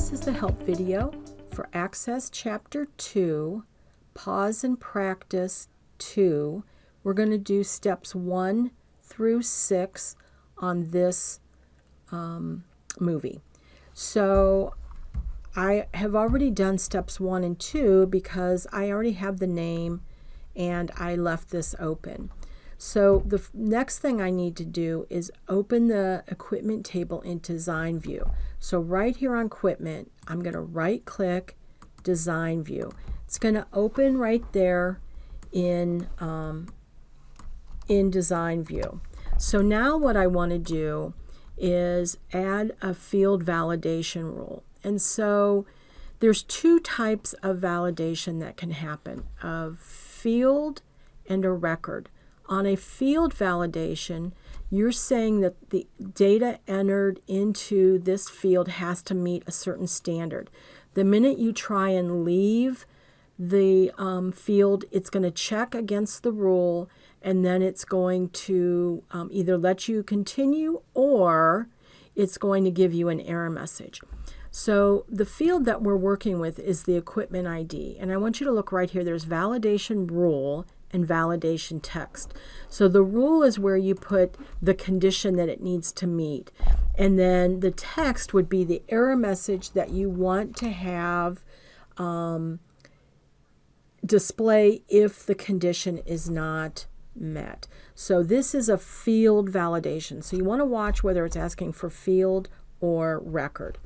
This is the help video for Access Chapter 2, Pause and Practice 2. We're going to do steps 1 through 6 on this movie. So I have already done steps 1 and 2 because I already have the name and I left this open. So the next thing I need to do is open the equipment table in Design View. So right here on Equipment, I'm going to right click Design View. It's going to open right there in Design View. So now what I want to do is add a field validation rule. And so there's two types of validation that can happen, a field and a record. On a field validation, you're saying that the data entered into this field has to meet a certain standard. The minute you try and leave the field, it's going to check against the rule, and then it's going to either let you continue or it's going to give you an error message. So the field that we're working with is the equipment ID. And I want you to look right here. There's validation rule and validation text. So the rule is where you put the condition that it needs to meet. And then the text would be the error message that you want to have display if the condition is not met. So this is a field validation. So you want to watch whether it's asking for field or record.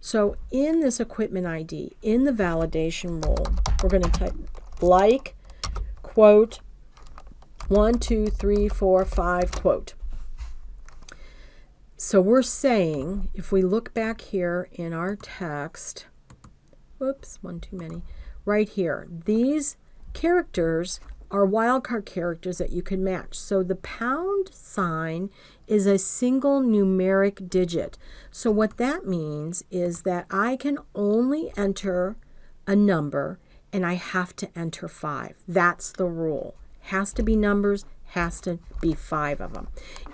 So in this equipment ID, in the validation rule, we're going to type like, quote, 1, 2, 3, 4, 5, quote. So we're saying, if we look back here in our text, whoops, one too many, right here, these characters are wildcard characters that you can match. So the pound sign is a single numeric digit. So what that means is that I can only enter a number and I have to enter 5. That's the rule. Has to be numbers, has to be 5 of them.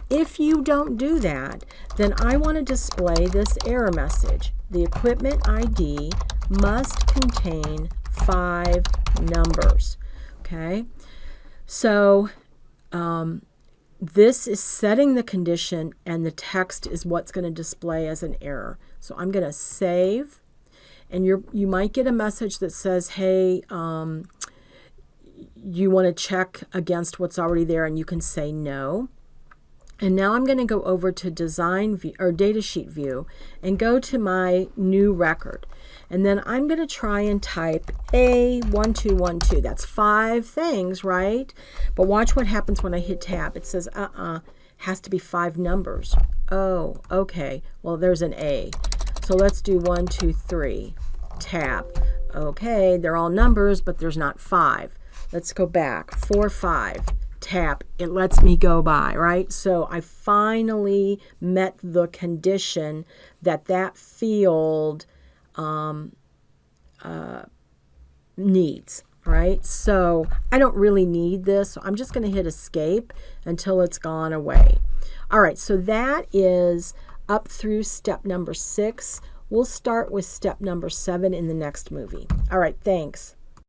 If you don't do that, then I want to display this error message. The equipment ID must contain 5 numbers. Okay? So this is setting the condition, and the text is what's going to display as an error. So I'm going to save, and you might get a message that says, hey, you want to check against what's already there, and you can say no. And now I'm going to go over to Design View or Datasheet View and go to my new record. And then I'm going to try and type A1212. That's 5 things, right? But watch what happens when I hit tab. It says, has to be 5 numbers. Oh, okay. Well, there's an A. So let's do 1, 2, 3. Tab. Okay, they're all numbers, but there's not 5. Let's go back. 4, 5. Tap. It lets me go by, right? So I finally met the condition that that field needs, right? So I don't really need this. So I'm just going to hit escape until it's gone away. All right, so that is up through step number 6. We'll start with step number 7 in the next movie. All right, thanks.